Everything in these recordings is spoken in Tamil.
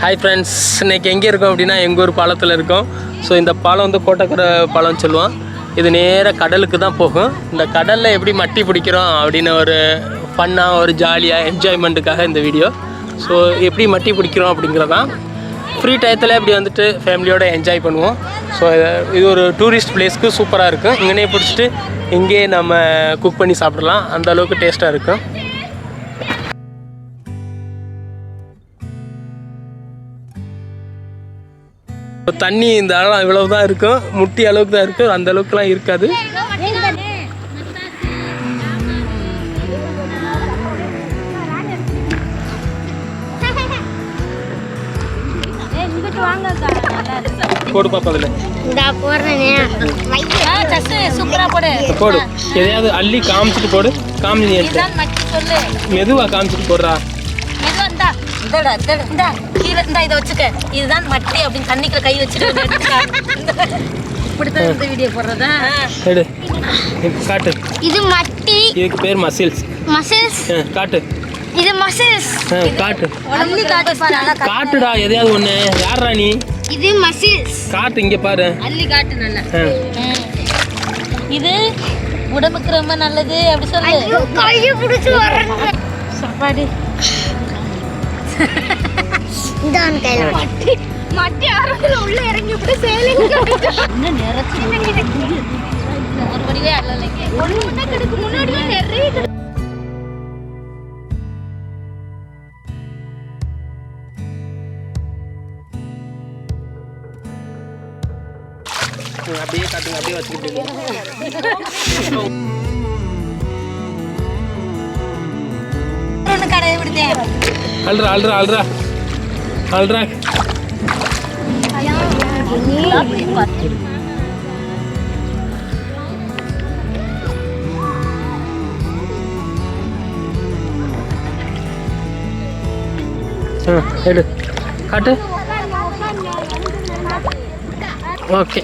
ஹாய் ஃப்ரெண்ட்ஸ், இன்றைக்கி எங்கே இருக்கோம் அப்படின்னா எங்கள் ஊர் பாலத்தில் இருக்கோம். ஸோ இந்த பாலம் வந்து கோட்டக்கரை பாலம்னு சொல்லுவோம். இது நேராக கடலுக்கு தான் போகும். இந்த கடலில் எப்படி மட்டி பிடிக்கிறோம் அப்படின்னு ஒரு ஃபன்னாக ஒரு ஜாலியாக என்ஜாய்மெண்ட்டுக்காக இந்த வீடியோ. ஸோ எப்படி மட்டி பிடிக்கிறோம் அப்படிங்கிறதான் ஃப்ரீ டயத்தில் இப்படி வந்துட்டு ஃபேமிலியோடு என்ஜாய் பண்ணுவோம். ஸோ இது ஒரு டூரிஸ்ட் பிளேஸ்க்கு சூப்பராக இருக்கும். இங்கேயே பிடிச்சிட்டு இங்கேயே நம்ம குக் பண்ணி சாப்பிடலாம், அந்த அளவுக்கு டேஸ்ட்டாக இருக்கும். தண்ணி இந்த அளவு இவ்வளவு தான் இருக்கும், முட்டி அளவுக்கு தான் இருக்கும், அந்த அளவுக்குலாம் இருக்காது. போடு பாப்பா, அதில் போடு, எதையாவது அள்ளி காமிச்சிட்டு போடு. காமிச்சு மெதுவா காமிச்சிட்டு போடுறா. இதை வச்சுக்க, இதுதான் மட்டி அப்படின்னு தண்ணிக்குள்ள கை வச்சுட்டு வீடியோ போடுறதா. காட்டு, இது மட்டி, இதுக்கு பேர் மசில்ஸ். மசில்ஸ் காட்டு, இது மசில்ஸ் காட்டு. காட்டுடா எதையாவது ஒண்ணு. யாரா நீ? இது மசில்ஸ் காட்டு, இங்க பாரு, அள்ளி காட்டு. நல்லா, இது உடம்புக்கு ரொம்ப நல்லது அப்படி சொல்லு. கையை பிடிச்சு வரணும் சாப்பாடு. மட்டி ஆரம்பத்துல உள்ள இறங்கி விட்டு சேலிங்க இன்னும் நிறைச்சு ஒரு வடிவே அல்லலைங்க. ஒண்ணு மட்டும் கிடக்கு, முன்னாடியே நிறைய அப்படியே காட்டுங்க, அப்படியே வச்சுக்கிட்டு கடை விடுதேன். அல்றா அல்றா அல்றா அல்றா. எடு காட்டு. ஓகே,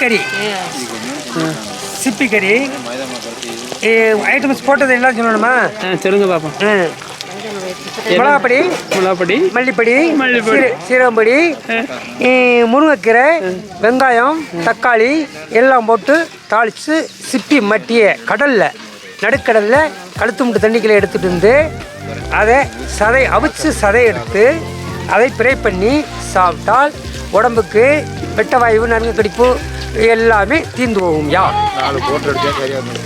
கறி, சிப்பி கறி ஐட்டம்ஸ் போட்டது எல்லாம் சொல்லணுமா? சொல்லுங்க பாப்போம். மிளகாப்பொடி, மிளகாப்பொடி, மல்லிப்பொடி, சீரகப்பொடி, முருங்கைக்கீரை, வெங்காயம், தக்காளி எல்லாம் போட்டு தாளித்து சிப்பி மட்டியை கடலில் நடுக்கடலில் கழுத்து முட்டு தண்ணிக்குள்ளே எடுத்துகிட்டு வந்து அதை சதை அவிச்சு சதை எடுத்து அதை ஃப்ரை பண்ணி சாப்பிட்டால் உடம்புக்கு வெட்ட வாயு நரம்பு கடிப்பு எல்லாமே தீர்ந்து போகும் யா.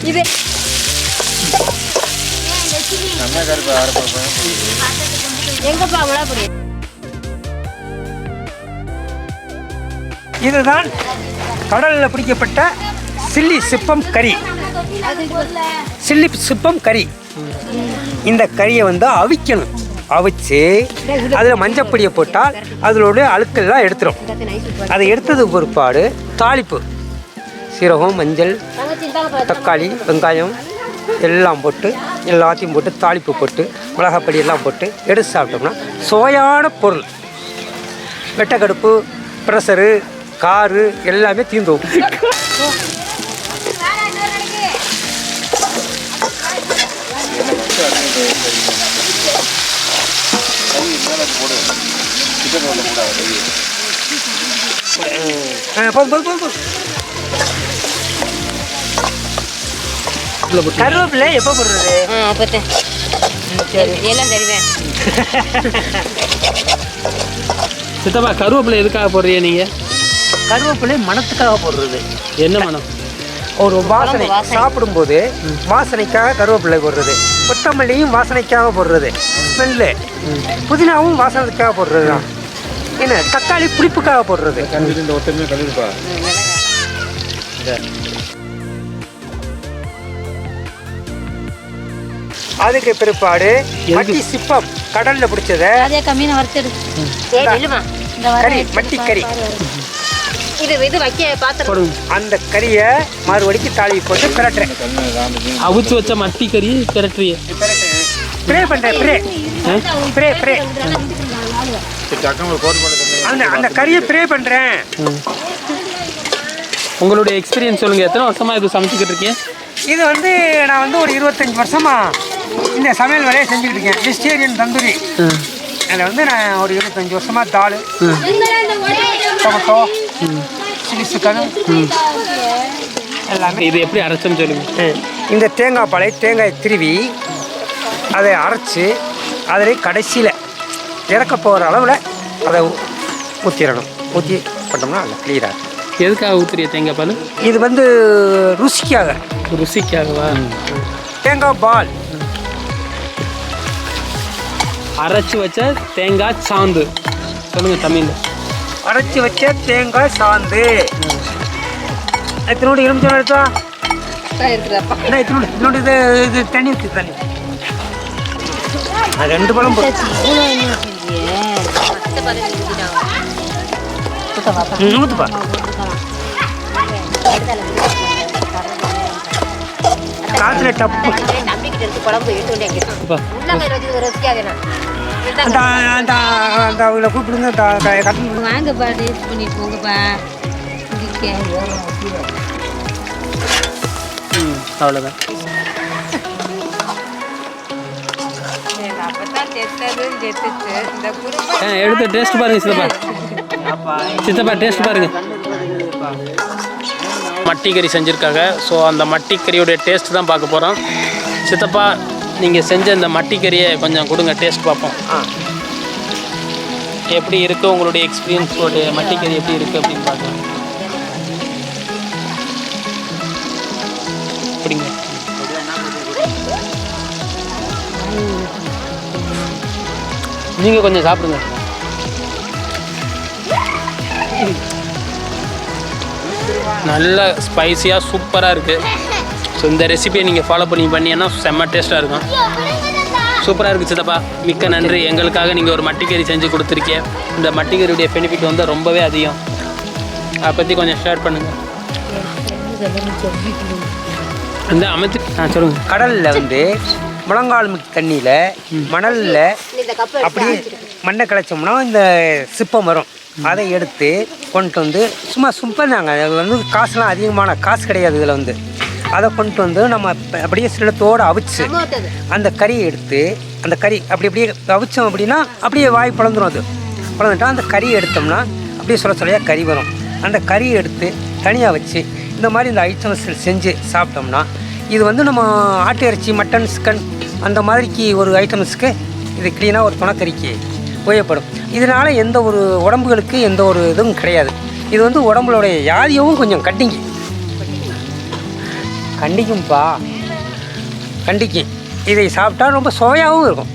இது எங்கப்பா உழப்படி இதுதான் கடலில் பிடிக்கப்பட்ட சில்லி சிப்பம் கறி. சில்லி சிப்பம் கறி. இந்த கறியை வந்து அவிக்கணும். அவிச்சு அதில் மஞ்சப்பொடியை போட்டால் அதோடைய அழுக்கெல்லாம் எடுத்துரும். அதை எடுத்தது பொறுப்பாடு தாளிப்பு சீரகம், மஞ்சள், தக்காளி, வெங்காயம் எல்லாம் போட்டு எல்லாத்தையும் போட்டு தாளிப்பு போட்டு மிளகாப்பொடி எல்லாம் போட்டு எடுத்து சாப்பிட்டோம்னா சுவையான பொருள். வெட்டக்கடுப்பு, ப்ரெஷரு, காரு எல்லாமே தீர்ந்து கருவேப்பிலை எப்போ போடுறது? எல்லாம் தெரிவேன். சித்தப்பா கருவேப்பிலை எதுக்காக போடுறீங்க நீங்கள்? கருவேப்பிலை மணத்துக்காக போடுறது. என்ன மனம்? ஒரு வாசனை சாப்பிடும்போது வாசனைக்காக கருவேப்பிலை போடுறது. கொத்தமல்லியும் வாசனைக்காக போடுறது, ஸ்மெல்லு. புதினாவும் வாசனைக்காக போடுறது தான். என்ன தக்காளி புளிப்புக்காக போடுறது. அதுக்கு பிற்பாடு மட்டி சிப்பம் கடல்ல பிடிச்சத மீனை வறுத்தெடு கறி, மட்டி கறி. இது வைக்க பாத்திரம். அந்த கறியை மறுபடிக்கு தாளி போட்டு பிரட்டுறேன். அவிச்சு வச்ச மட்டி கறி பிரட்டுறிய ப்ரே பண்ணுறேன். ப்ரே ப்ரே அந்த கறியை ப்ரே பண்ணுறேன். உங்களுடைய எக்ஸ்பீரியன்ஸ் சொல்லுங்கள். எத்தனை வருஷமாக இது சமைச்சிக்கிட்டு இருக்கீங்க? இது வந்து நான் வந்து ஒரு 25 வருஷமாக இந்த சமையல் வேலையை செஞ்சுக்கிட்டு இருக்கேன். வெஜிடேரியன் தந்தூரி. அதில் வந்து நான் ஒரு 25 வருஷமாக தாள், டொமேட்டோ, சில்லி சிக்கன் எல்லாமே. இது எப்படி அரைச்சோன்னு சொல்லுங்கள். இந்த தேங்காய் பாலை தேங்காய் திருவி அதை அரைச்சி அதில் கடைசியில் இறக்க போகிற அளவில் அதை ஊற்றிடணும். ஊற்றி பண்ணோம்னா அதில் கிளியராக. எதுக்காக ஊற்றுறிய தேங்காய் பால்? இது வந்து ருசிக்காக. ருசிக்காகவா? தேங்காய் பால் அரைச்சி வச்ச தேங்காய் சாந்து. சொல்லுங்கள் தமிழில். அரைச்சி வச்ச தேங்காய் சாந்து. இத்தனோடு எலுமிச்சம் எடுத்தா இத்தனோடு இது தண்ணி ஊற்றி தண்ணி. அது 2 பழம் ஊற்றுப்பா. காத்துல டப்பு அவங்கள கூப்பிடுங்க. வாங்கப்பா, டேஸ்ட் பண்ணிட்டு போங்கப்பா. அவ்வளோதான். எடுத்து டேஸ்ட் பாருங்க சித்தப்பா. சித்தப்பா டேஸ்ட் பாருங்க. மட்டி கறி செஞ்சுருக்காங்க. ஸோ அந்த மட்டி கறியோடைய டேஸ்ட் தான் பார்க்க போகிறோம். சித்தப்பா நீங்கள் செஞ்ச இந்த மட்டி கறியை கொஞ்சம் கொடுங்க, டேஸ்ட் பார்ப்போம். எப்படி இருக்குது உங்களுடைய எக்ஸ்பீரியன்ஸ்? மட்டி கறி எப்படி இருக்குது அப்படின்னு பார்க்கலாம். அப்படிங்க. நீங்கள் கொஞ்சம் சாப்பிடுங்க. நல்ல ஸ்பைஸியாக சூப்பராக இருக்குது. ஸோ இந்த ரெசிபியை நீங்கள் ஃபாலோ பண்ணீங்கன்னா செம்ம டேஸ்ட்டாக இருக்கும். சூப்பராக இருக்குது சித்தப்பா. மிக்க நன்றி. எங்களுக்காக நீங்கள் ஒரு மட்டிக்கறி செஞ்சு கொடுத்துருக்கீங்க. இந்த மட்டிக்கறியுடைய பெனிஃபிட் வந்து ரொம்பவே அதிகம். அதை பற்றி கொஞ்சம் ஷேர் பண்ணுங்கள். இந்த அமைச்சு சொல்லுங்கள். கடலில் வந்து முழங்கால் தண்ணியில் மணலில் அப்படியே மண்ணை கிளச்சோம்னா இந்த சிப்பம் வரும். அதை எடுத்து கொண்டு வந்து சும்மா சும்பாங்க. அது வந்து காசுலாம் அதிகமான காசு கிடையாது இதில் வந்து. அதை கொண்டு வந்து நம்ம அப்படியே சிலத்தோடு அவிச்சு அந்த கறியை எடுத்து அந்த கறி அப்படி அப்படியே அவிச்சோம் அப்படின்னா அப்படியே வாய் பிளந்துடும். அது பிளந்துட்டா அந்த கறியை எடுத்தோம்னா அப்படியே சொல்லையாக கறி வரும். அந்த கறியை எடுத்து தனியாக வச்சு இந்த மாதிரி இந்த ஐட்டம்ஸ் செஞ்சு சாப்பிட்டோம்னா இது வந்து நம்ம ஆட்டு இறைச்சி, மட்டன், சிக்கன் அந்த மாதிரிக்கு ஒரு ஐட்டம்ஸுக்கு இது க்ளீனாக ஒரு துணைக்கறிக்கு உபயோகப்படும். இதனால் எந்த ஒரு உடம்புகளுக்கு எந்த ஒரு இதுவும் கிடையாது. இது வந்து உடம்புடைய வியாதியவும் கொஞ்சம் கண்டிக்கும்பா, கண்டிக்கும். இதை சாப்பிட்டா ரொம்ப சுவையாகவும் இருக்கும்.